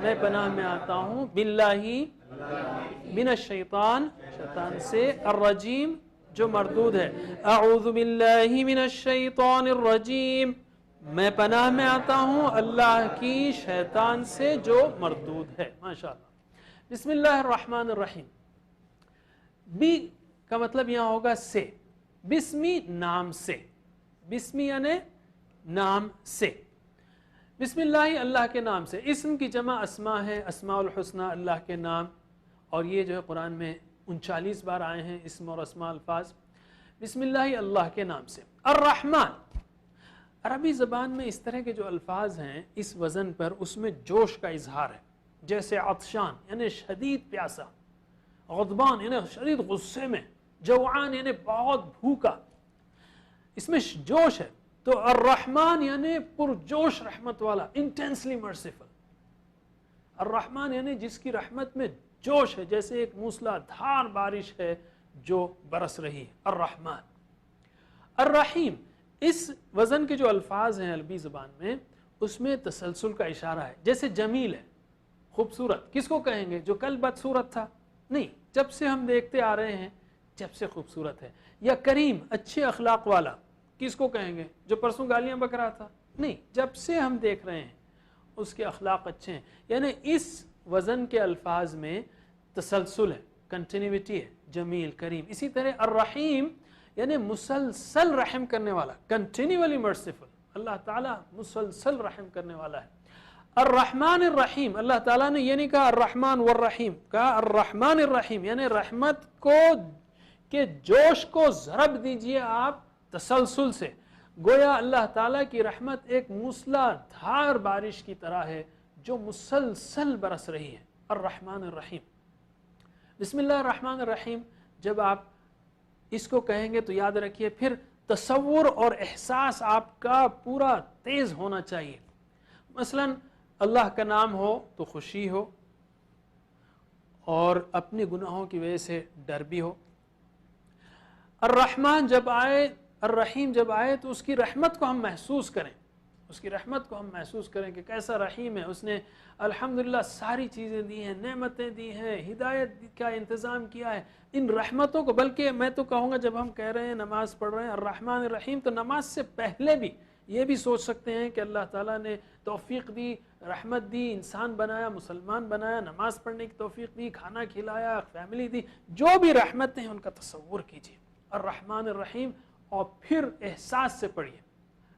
میں پناہ میں آتا ہوں باللہ من الشیطان شیطان سے الرجیم جو مردود ہے اعوذ باللہ من الشیطان الرجیم میں پناہ میں آتا ہوں اللہ کی شیطان سے جو مردود ہے. ماشاءاللہ. بسم اللہ الرحمن الرحیم. بی کا مطلب یہاں ہوگا سے. بسمی نام سے. بسمی یعنی نام سے. بسم اللہ اللہ کے نام سے. اسم کی جمع اسماء ہے. اسماء الحسنى اللہ کے نام. اور یہ جو ہے قرآن میں 39 بار آئے ہیں اسم اور اسماء الفاظ. بسم اللہ اللہ کے نام سے. الرحمن. عربی زبان میں اس طرح کے جو الفاظ ہیں اس وزن پر اس میں جوش کا اظہار ہے. جیسے عطشان یعنی شدید پیاسا. غضبان یعنی شدید غصے میں. جوعان یعنی بہت بھوکا. اس میں جوش ہے. تو الرحمن یعنی پرجوش رحمت والا. Intensely merciful. الرحمن یعنی جس کی رحمت میں جوش ہے جیسے ایک موسلا دھار بارش ہے جو برس رہی ہے. الرحمن. الرحیم. اس وزن کے جو الفاظ ہیں عربی زبان میں اس میں تسلسل کا اشارہ ہے. جیسے جمیل ہے خوبصورت. کس کو کہیں گے جو کل بدصورت تھا؟ نہیں، جب سے ہم دیکھتے آ رہے ہیں جب سے خوبصورت ہے. یا کریم اچھے اخلاق والا. کس کو کہیں گے جو پرسوں گالیاں بک رہا تھا؟ نہیں، جب سے ہم دیکھ رہے ہیں اس کے اخلاق اچھے ہیں. یعنی اس وزن کے الفاظ میں تسلسل ہے، کنٹینیوٹی ہے. جمیل، کریم. اسی طرح الرحیم یعنی مسلسل رحم کرنے والا. Continually merciful. اللہ تعالیٰ مسلسل رحم کرنے والا ہے. الرحمن الرحیم. اللہ تعالیٰ نے یہ نہیں کہا الرحمن والرحیم، کہا الرحمن الرحیم یعنی رحمت کو کہ جوش کو ضرب دیجئے آپ تسلسل سے. گویا اللہ تعالیٰ کی رحمت ایک موسلا دھار بارش کی طرح ہے جو مسلسل برس رہی ہے. الرحمن الرحیم. بسم اللہ الرحمن الرحیم جب آپ اس کو کہیں گے تو یاد رکھیے پھر تصور اور احساس آپ کا پورا تیز ہونا چاہیے. مثلا اللہ کا نام ہو تو خوشی ہو اور اپنے گناہوں کی وجہ سے ڈر بھی ہو. الرحمن جب آئے، الرحیم جب آئے تو اس کی رحمت کو ہم محسوس کریں. اس کی رحمت کو ہم محسوس کریں کہ کیسا رحیم ہے. اس نے الحمدللہ ساری چیزیں دی ہیں، نعمتیں دی ہیں، ہدایت کا انتظام کیا ہے. ان رحمتوں کو، بلکہ میں تو کہوں گا جب ہم کہہ رہے ہیں نماز پڑھ رہے ہیں الرحمن الرحیم تو نماز سے پہلے بھی یہ بھی سوچ سکتے ہیں کہ اللہ تعالیٰ نے توفیق دی، رحمت دی، انسان بنایا، مسلمان بنایا، نماز پڑھنے کی توفیق دی، کھانا کھلایا، فیملی دی. جو بھی رحمتیں ہیں ان کا تصور کیجیے. الرحمن الرحیم اور پھر احساس سے پڑھیے.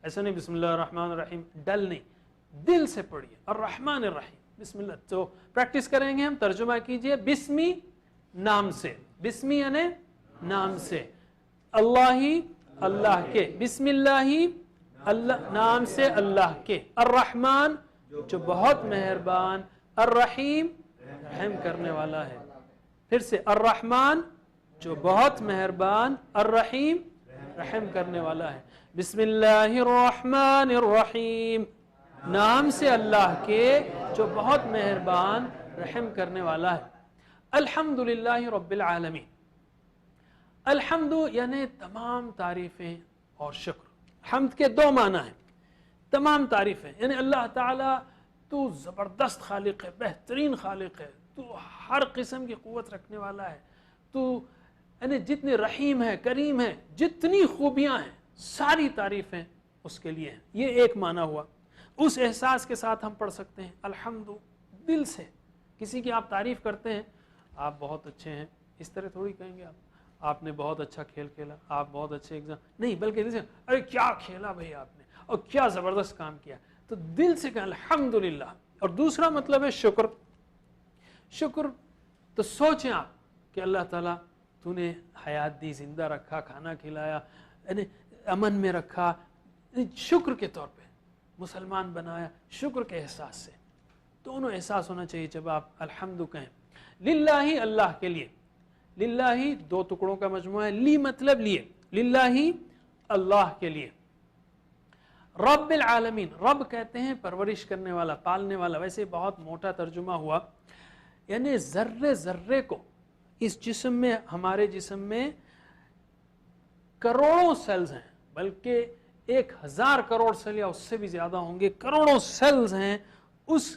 ایسا نہیں بسم اللہ الرحمن الرحیم ڈل نہیں، دل سے پڑھیے الرحمن الرحیم. بسم اللہ. تو پریکٹس کریں گے ہم. ترجمہ کیجئے. بسمی نام سے. بسمی یعنی نام سے. اللہ اللہ کے. بسم اللہ اللہ نام سے اللہ کے. الرحمن جو بہت مہربان. الرحیم رحم کرنے والا ہے. پھر سے الرحمن جو بہت مہربان. الرحیم رحم کرنے والا ہے. بسم اللہ الرحمن الرحیم نام سے اللہ کے جو بہت مہربان رحم کرنے والا ہے. الحمدللہ رب العالمین. الحمد یعنی تمام تعریفیں اور شکر. حمد کے دو معنی ہیں. تمام تعریفیں یعنی اللہ تعالیٰ تو زبردست خالق ہے، بہترین خالق ہے، تو ہر قسم کی قوت رکھنے والا ہے، تو یعنی جتنے رحیم ہے، کریم ہے، جتنی خوبیاں ہیں ساری تعریفیں اس کے لیے ہیں. یہ ایک معنی ہوا. اس احساس کے ساتھ ہم پڑھ سکتے ہیں الحمد دل سے. کسی کی آپ تعریف کرتے ہیں آپ بہت اچھے ہیں، اس طرح تھوڑی کہیں گے آپ نے بہت اچھا کھیل کھیلا، آپ بہت اچھے ایگزام، نہیں، بلکہ دل سے ارے کیا کھیلا بھائی آپ نے اور کیا زبردست کام کیا. تو دل سے کہیں الحمدللہ. اور دوسرا مطلب ہے شکر. شکر تو سوچیں آپ کہ اللہ تعالیٰ تو نے حیات دی، زندہ رکھا، کھانا کھلایا، یعنی امن میں رکھا، شکر کے طور پہ مسلمان بنایا. شکر کے احساس سے دونوں احساس ہونا چاہیے جب آپ الحمد کہیں. للہ اللہ کے لیے. للہ دو ٹکڑوں کا مجموعہ ہے. لی مطلب لیے. للہ اللہ کے لیے. رب العالمین. رب کہتے ہیں پرورش کرنے والا، پالنے والا. ویسے بہت موٹا ترجمہ ہوا، یعنی ذرے ذرے کو اس جسم میں، ہمارے جسم میں کروڑوں سیلز ہیں، بلکہ 1000 کروڑ سیل یا اس سے بھی زیادہ ہوں گے. کروڑوں سیلز ہیں. اس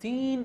3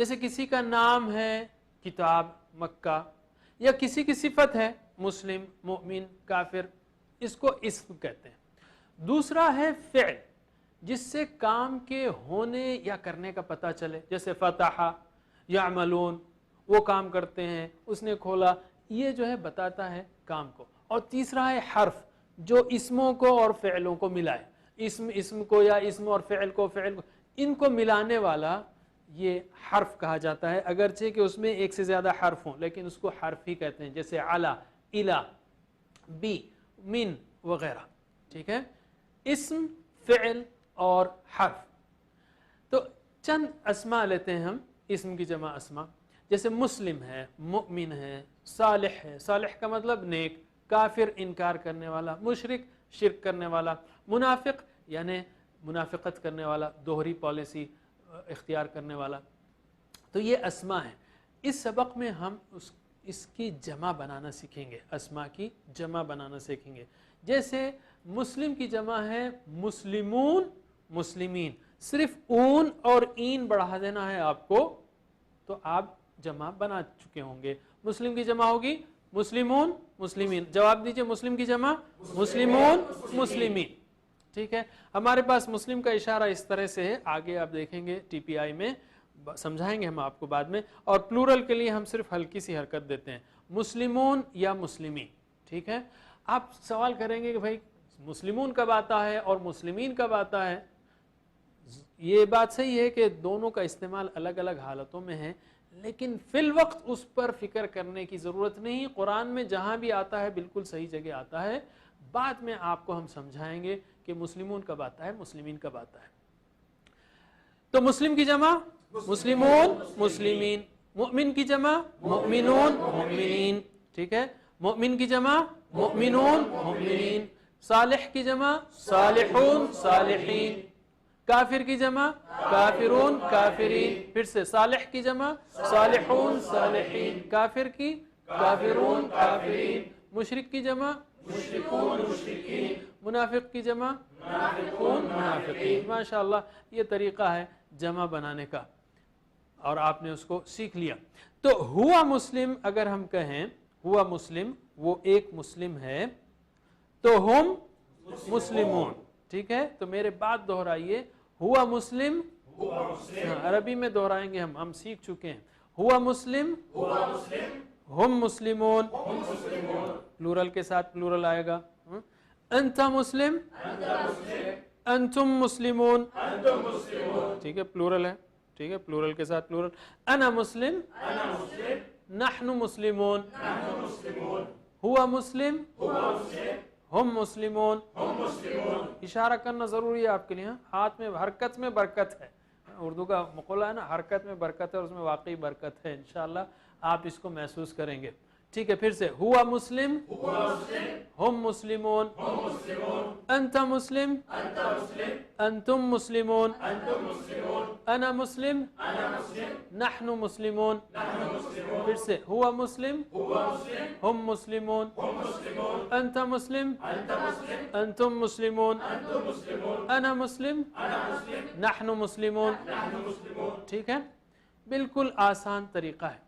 جیسے کسی کا نام ہے کتاب مکہ، یا کسی کی صفت ہے مسلم مؤمن کافر، اس کو اسم کہتے ہیں۔ دوسرا ہے فعل، جس سے کام کے ہونے یا کرنے کا پتہ چلے، جیسے فتح یعملون، وہ کام کرتے ہیں، اس نے کھولا، یہ جو ہے بتاتا ہے کام کو۔ اور تیسرا ہے حرف، جو اسموں کو اور فعلوں کو ملائے، اسم کو یا اسم اور فعل کو ان کو ملانے والا یہ حرف کہا جاتا ہے، اگرچہ کہ اس میں ایک سے زیادہ حرف ہوں لیکن اس کو حرف ہی کہتے ہیں، جیسے علا، الا، بی، من وغیرہ، ٹھیک ہے، اسم، فعل اور حرف۔ تو چند اسماء لیتے ہیں ہم، اسم کی جمع اسماء، جیسے مسلم ہے، مؤمن ہے، صالح ہے، صالح کا مطلب نیک، کافر انکار کرنے والا، مشرک شرک کرنے والا، منافق یعنی منافقت کرنے والا، دوہری پالیسی اختیار کرنے والا۔ تو یہ اسماء ہیں۔ اس سبق میں ہم اس کی جمع بنانا سیکھیں گے، اسماء کی جمع بنانا سیکھیں گے۔ جیسے مسلم کی جمع ہے مسلمون، مسلمین، صرف اون اور این بڑھا دینا ہے آپ کو تو آپ جمع بنا چکے ہوں گے۔ مسلم کی جمع ہوگی مسلمون، مسلمین۔ جواب دیجئے، مسلم کی جمع مسلمون، مسلمین، ٹھیک ہے۔ ہمارے پاس مسلم کا اشارہ اس طرح سے ہے، آگے آپ دیکھیں گے ٹی پی آئی میں سمجھائیں گے ہم آپ کو بعد میں، اور پلورل کے لیے ہم صرف ہلکی سی حرکت دیتے ہیں، مسلمون یا مسلمین، ٹھیک ہے۔ آپ سوال کریں گے کہ بھائی مسلمون کب آتا ہے اور مسلمین کب آتا ہے؟ یہ بات صحیح ہے کہ دونوں کا استعمال الگ الگ حالتوں میں ہے، لیکن فی الوقت اس پر فکر کرنے کی ضرورت نہیں۔ قرآن میں جہاں بھی آتا ہے بالکل صحیح جگہ آتا ہے، بعد میں آپ کو ہم سمجھائیں گے کہ مسلمون کب آتا ہے، مسلمین کب آتا ہے۔ تو مسلم کی جمع مسلمون، مسلمین، مؤمن کی جمع مؤمنون، مؤمنین، ٹھیک ہے، مؤمن کی جمع مؤمنون، مؤمنین، صالح کی جمع صالحون، صالحین، کافر کی جمع کافرون، کافرین، پھر سے صالح کی جمع صالحون، صالحین، کافر کی کافرون، کافرین، مشرک کی جمع مشرکون، مشرکین، منافق کی جمع منافقون، منافقین۔ ماشاءاللہ یہ طریقہ ہے جمع بنانے کا اور آپ نے اس کو سیکھ لیا۔ تو ہوا مسلم اگر ہم کہیں ہوا مسلم، وہ ایک مسلم ہے، تو ہم مسلمون، ٹھیک ہے۔ تو میرے بعد دہرائیے، ہوا مسلم، عربی میں دہرائیں گے ہم سیکھ چکے ہیں، ہوا مسلم، ہم مسلمون، پلورل کے ساتھ پلورل آئے گا، انت مسلم، انتم مسلمون، ٹھیک ہے، پلورل ہے، ٹھیک ہے، پلورل کے ساتھ پلورل، انا مسلم، نحن مسلمون، ہوا مسلم، ہم مسلمون۔ اشارہ کرنا ضروری ہے آپ کے لیے، ہاتھ میں حرکت میں برکت ہے، اردو کا مقولہ ہے نا، حرکت میں برکت ہے، اور اس میں واقعی برکت ہے، انشاءاللہ آپ اس کو محسوس کریں گے، ٹھیک ہے۔ پھر سے ہوا مسلم، ہم مسلمون، انت مسلم، انتم مسلمون، انا مسلم، نحن مسلمون، پھر سے ہوا مسلم، ہم مسلمون، انت مسلم، انتم مسلمون، انا مسلم، نحن مسلمون، ٹھیک ہے۔ بالکل آسان طریقہ ہے،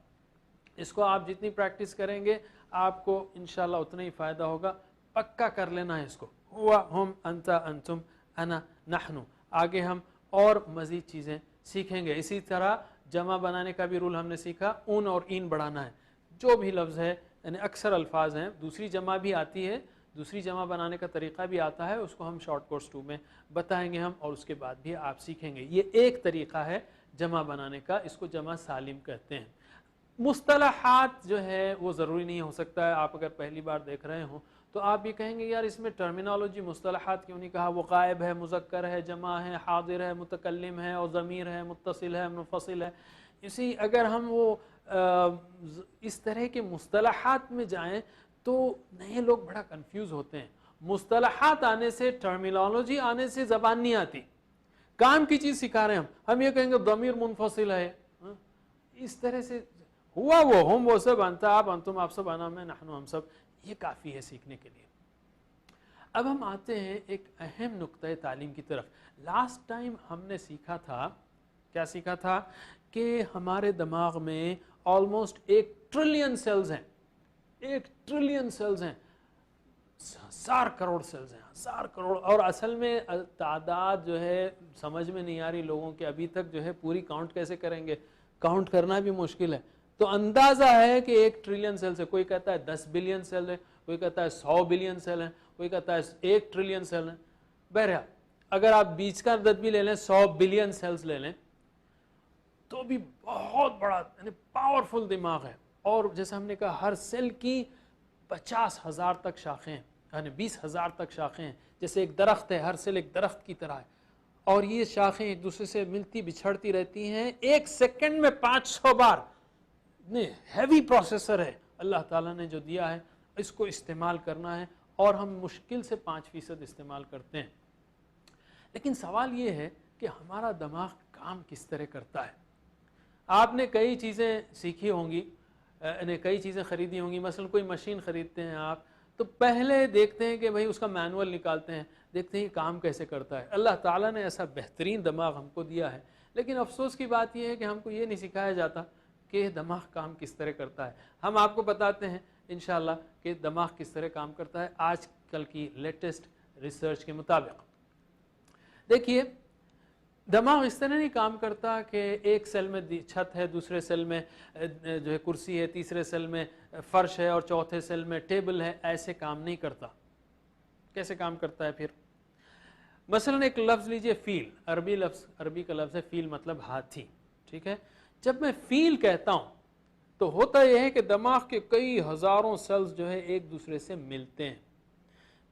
اس کو آپ جتنی پریکٹس کریں گے آپ کو انشاءاللہ اتنا ہی فائدہ ہوگا۔ پکا کر لینا ہے اس کو، ہوا، ہم، انت، انتم، انا، نحن۔ آگے ہم اور مزید چیزیں سیکھیں گے۔ اسی طرح جمع بنانے کا بھی رول ہم نے سیکھا، اون اور این بڑھانا ہے، جو بھی لفظ ہے، یعنی اکثر الفاظ ہیں، دوسری جمع بھی آتی ہے، دوسری جمع بنانے کا طریقہ بھی آتا ہے، اس کو ہم شارٹ کورس 2 میں بتائیں گے ہم، اور اس کے بعد بھی آپ سیکھیں گے۔ یہ ایک طریقہ ہے جمع بنانے کا، اس کو جمع سالم کہتے ہیں۔ مصطلحات جو ہے وہ ضروری نہیں ہو سکتا ہے، آپ اگر پہلی بار دیکھ رہے ہوں تو آپ یہ کہیں گے یار اس میں ٹرمینالوجی مصطلحات کیوں نہیں کہا، وہ غائب ہے، مذکر ہے، جمع ہے، حاضر ہے، متکلم ہے، اور ضمیر ہے، متصل ہے، منفصل ہے۔ اسی اگر ہم وہ اس طرح کے مصطلحات میں جائیں تو نئے لوگ بڑا کنفیوز ہوتے ہیں۔ مصطلحات آنے سے، ٹرمینالوجی آنے سے زبان نہیں آتی۔ کام کی چیز سکھا رہے ہیں ہم یہ کہیں گے ضمیر منفصل ہے، اس طرح سے ہوا، وہ، ہم، وہ سب، انت، آپ، انتم، آپ سب، انا، میں، نحن، ہم سب، یہ کافی ہے سیکھنے کے لیے۔ اب ہم آتے ہیں ایک اہم نقطۂ تعلیم کی طرف۔ لاسٹ ٹائم ہم نے سیکھا تھا، کیا سیکھا تھا کہ ہمارے دماغ میں آلموسٹ 1 ٹریلین سیلز ہیں، 1 ٹریلین سیلز ہیں، 1000 کروڑ سیلز ہیں، 1000 کروڑ. اور اصل میں تعداد جو ہے سمجھ میں نہیں آ رہی لوگوں کے، ابھی تک جو ہے پوری کاؤنٹ کیسے کریں گے، کاؤنٹ کرنا بھی مشکل ہے. تو اندازہ ہے کہ 1 ٹریلین سیلز ہے. کوئی کہتا ہے 10 بلین سیل ہے، کوئی کہتا ہے 100 بلین سیل ہیں، کوئی کہتا ہے 1 ٹریلین سیل ہیں. بہرحال اگر آپ بیچ کا عدد بھی لے لیں، 100 بلین سیلز لے لیں، تو بھی بہت بڑا یعنی پاورفل دماغ ہے. اور جیسے ہم نے کہا ہر سیل کی 50,000 تک شاخیں ہیں، یعنی 20,000 تک شاخیں ہیں. جیسے ایک درخت ہے، ہر سیل ایک درخت کی طرح ہے، اور یہ شاخیں ایک دوسرے سے ملتی بچھڑتی رہتی ہیں. 1 سیکنڈ میں 500 بار. ہیوی پروسیسر ہے اللہ تعالیٰ نے جو دیا ہے، اس کو استعمال کرنا ہے، اور ہم مشکل سے 5% استعمال کرتے ہیں. لیکن سوال یہ ہے کہ ہمارا دماغ کام کس طرح کرتا ہے. آپ نے کئی چیزیں سیکھی ہوں گی، کئی چیزیں خریدی ہوں گی. مثلا کوئی مشین خریدتے ہیں آپ، تو پہلے دیکھتے ہیں کہ بھئی اس کا مینول نکالتے ہیں، دیکھتے ہیں یہ کام کیسے کرتا ہے. اللہ تعالیٰ نے ایسا بہترین دماغ ہم کو دیا ہے، لیکن افسوس کی بات یہ ہے کہ ہم کو یہ نہیں سکھایا جاتا کہ دماغ کام کس طرح کرتا ہے. ہم آپ کو بتاتے ہیں انشاءاللہ کہ دماغ کس طرح کام کرتا ہے آج کل کی لیٹسٹ ریسرچ کے مطابق. دیکھیے دماغ اس طرح نہیں کام کرتا کہ ایک سیل میں چھت ہے، دوسرے سیل میں جو ہے کرسی ہے، تیسرے سیل میں فرش ہے، اور چوتھے سیل میں ٹیبل ہے. ایسے کام نہیں کرتا. کیسے کام کرتا ہے پھر؟ مثلا ایک لفظ لیجئے فیل. عربی کا لفظ ہے فیل، مطلب ہاتھی. ٹھیک ہے. جب میں فیل کہتا ہوں تو ہوتا یہ ہے کہ دماغ کے کئی ہزاروں سیلز جو ہے ایک دوسرے سے ملتے ہیں.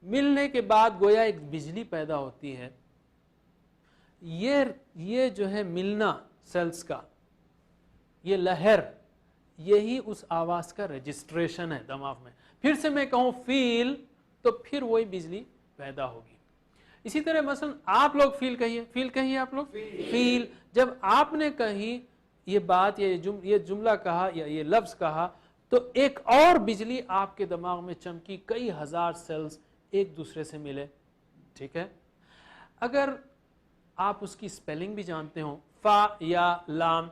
ملنے کے بعد گویا ایک بجلی پیدا ہوتی ہے. یہ جو ہے ملنا سیلز کا، یہ لہر، یہی اس آواز کا رجسٹریشن ہے دماغ میں. پھر سے میں کہوں فیل تو پھر وہی بجلی پیدا ہوگی. اسی طرح مثلا آپ لوگ فیل کہیے، فیل کہیے آپ لوگ فیل. جب آپ نے کہی یہ بات، یہ جملہ کہا یا یہ لفظ کہا، تو ایک اور بجلی آپ کے دماغ میں چمکی، کئی ہزار سیلز ایک دوسرے سے ملے. ٹھیک ہے. اگر آپ اس کی سپیلنگ بھی جانتے ہوں، فا یا لام،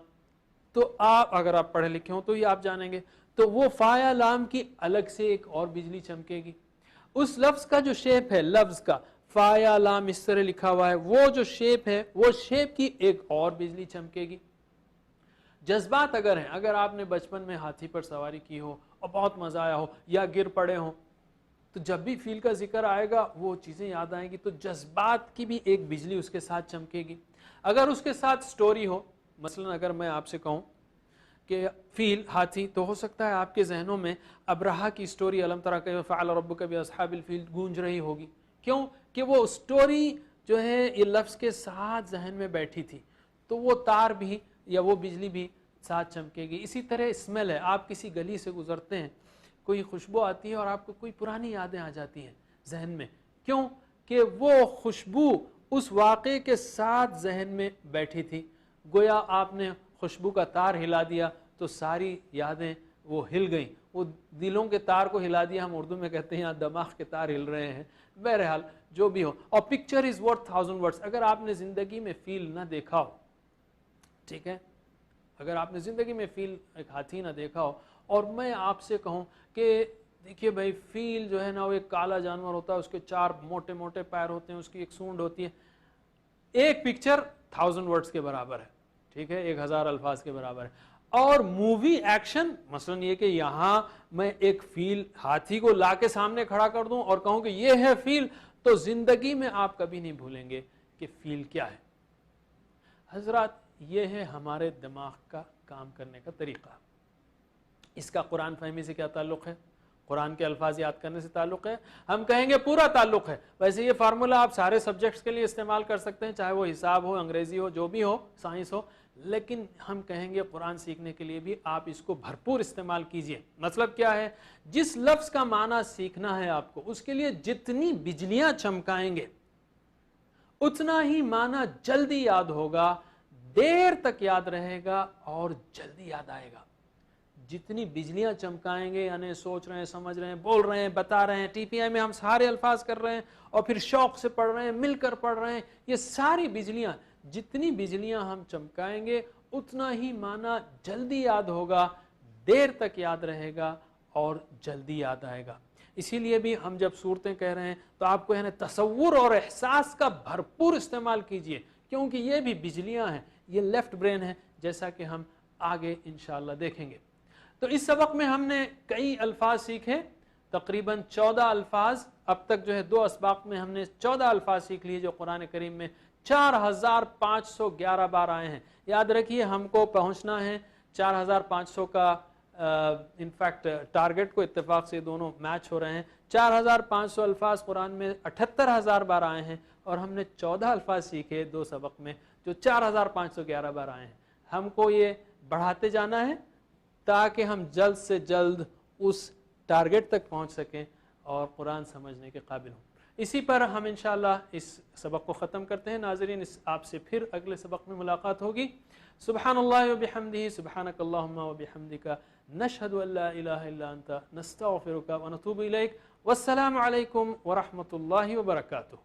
تو اگر آپ پڑھے لکھے ہوں تو یہ آپ جانیں گے. تو وہ فا یا لام کی الگ سے ایک اور بجلی چمکے گی. اس لفظ کا جو شیپ ہے، لفظ کا فا یا لام اس طرح لکھا ہوا ہے، وہ جو شیپ ہے، وہ شیپ کی ایک اور بجلی چمکے گی. جذبات اگر ہیں، اگر آپ نے بچپن میں ہاتھی پر سواری کی ہو اور بہت مزہ آیا ہو، یا گر پڑے ہوں، تو جب بھی فیل کا ذکر آئے گا وہ چیزیں یاد آئیں گی. تو جذبات کی بھی ایک بجلی اس کے ساتھ چمکے گی. اگر اس کے ساتھ سٹوری ہو، مثلا اگر میں آپ سے کہوں کہ فیل ہاتھی، تو ہو سکتا ہے آپ کے ذہنوں میں ابرہہ کی سٹوری الم تری کیف فعل ربک باصحاب الفیل گونج رہی ہوگی. کیوں کہ وہ سٹوری جو ہے یہ لفظ کے ساتھ ذہن میں بیٹھی تھی، تو وہ تار بھی یا وہ بجلی بھی ساتھ چمکے گی. اسی طرح اسمیل ہے. آپ کسی گلی سے گزرتے ہیں، کوئی خوشبو آتی ہے اور آپ کو کوئی پرانی یادیں آ جاتی ہیں ذہن میں. کیوں کہ وہ خوشبو اس واقعے کے ساتھ ذہن میں بیٹھی تھی. گویا آپ نے خوشبو کا تار ہلا دیا تو ساری یادیں وہ ہل گئیں. وہ دلوں کے تار کو ہلا دیا، ہم اردو میں کہتے ہیں یہاں دماغ کے تار ہل رہے ہیں. بہرحال جو بھی ہو. اور پکچر از ورتھ 1000 ورڈز. اگر آپ نے زندگی میں فیل نہ دیکھا ہو، ٹھیک ہے، اگر آپ نے زندگی میں فیل ایک ہاتھی نہ دیکھا ہو، اور میں آپ سے کہوں کہ دیکھیے بھائی فیل جو ہے نا وہ ایک کالا جانور ہوتا ہے، اس کے 4 موٹے موٹے پیر ہوتے ہیں، اس کی ایک سونڈ ہوتی ہے. ایک پکچر 1000 ورڈز کے برابر ہے. ٹھیک ہے، 1000 الفاظ کے برابر ہے. اور مووی ایکشن مثلا یہ کہ یہاں میں ایک فیل ہاتھی کو لا کے سامنے کھڑا کر دوں اور کہوں کہ یہ ہے فیل، تو زندگی میں آپ کبھی نہیں بھولیں گے کہ فیل کیا ہے. حضرات یہ ہے ہمارے دماغ کا کام کرنے کا طریقہ. اس کا قرآن فہمی سے کیا تعلق ہے؟ قرآن کے الفاظ یاد کرنے سے تعلق ہے؟ ہم کہیں گے پورا تعلق ہے. ویسے یہ فارمولہ آپ سارے سبجیکٹس کے لیے استعمال کر سکتے ہیں، چاہے وہ حساب ہو، انگریزی ہو، جو بھی ہو، سائنس ہو. لیکن ہم کہیں گے قرآن سیکھنے کے لیے بھی آپ اس کو بھرپور استعمال کیجئے. مطلب کیا ہے؟ جس لفظ کا معنی سیکھنا ہے آپ کو، اس کے لیے جتنی بجلیاں چمکائیں گے اتنا ہی معنی جلدی یاد ہوگا، دیر تک یاد رہے گا اور جلدی یاد آئے گا. جتنی بجلیاں چمکائیں گے، یعنی سوچ رہے ہیں، سمجھ رہے ہیں، بول رہے ہیں، بتا رہے ہیں، ٹی پی آئی میں ہم سارے الفاظ کر رہے ہیں اور پھر شوق سے پڑھ رہے ہیں، مل کر پڑھ رہے ہیں، یہ ساری بجلیاں، جتنی بجلیاں ہم چمکائیں گے اتنا ہی معنی جلدی یاد ہوگا، دیر تک یاد رہے گا اور جلدی یاد آئے گا۔ اسی لیے بھی ہم جب صورتیں کہہ رہے ہیں تو آپ کو یعنی تصور اور احساس کا بھرپور استعمال کیجئے، کیونکہ یہ بھی بجلیاں ہیں، یہ لیفٹ برین ہے، جیسا کہ ہم آگے انشاءاللہ دیکھیں گے۔ تو اس سبق میں ہم نے کئی الفاظ سیکھے، تقریباً 14 الفاظ۔ اب تک جو ہے 2 اسباق میں ہم نے 14 الفاظ سیکھ لیے جو قرآن کریم میں 4511 بار آئے ہیں۔ یاد رکھیے ہم کو پہنچنا ہے 4500 کا، انفیکٹ ٹارگٹ کو اتفاق سے دونوں میچ ہو رہے ہیں۔ 4500 الفاظ قرآن میں 78000 بار آئے ہیں، اور ہم نے 14 الفاظ سیکھے 2 سبق میں جو 4511 بار آئے ہیں۔ ہم کو یہ بڑھاتے جانا ہے تاکہ ہم جلد سے جلد اس ٹارگٹ تک پہنچ سکیں اور قرآن سمجھنے کے قابل ہوں۔ اسی پر ہم انشاءاللہ اس سبق کو ختم کرتے ہیں۔ ناظرین آپ سے پھر اگلے سبق میں ملاقات ہوگی۔ سبحان اللہ و بحمدہ، سبحانک اللہم و بحمدک، نشہد ان لا الہ الا انت، نستغفرک و نتوب الیک۔ والسلام علیکم ورحمۃ اللہ وبرکاتہ۔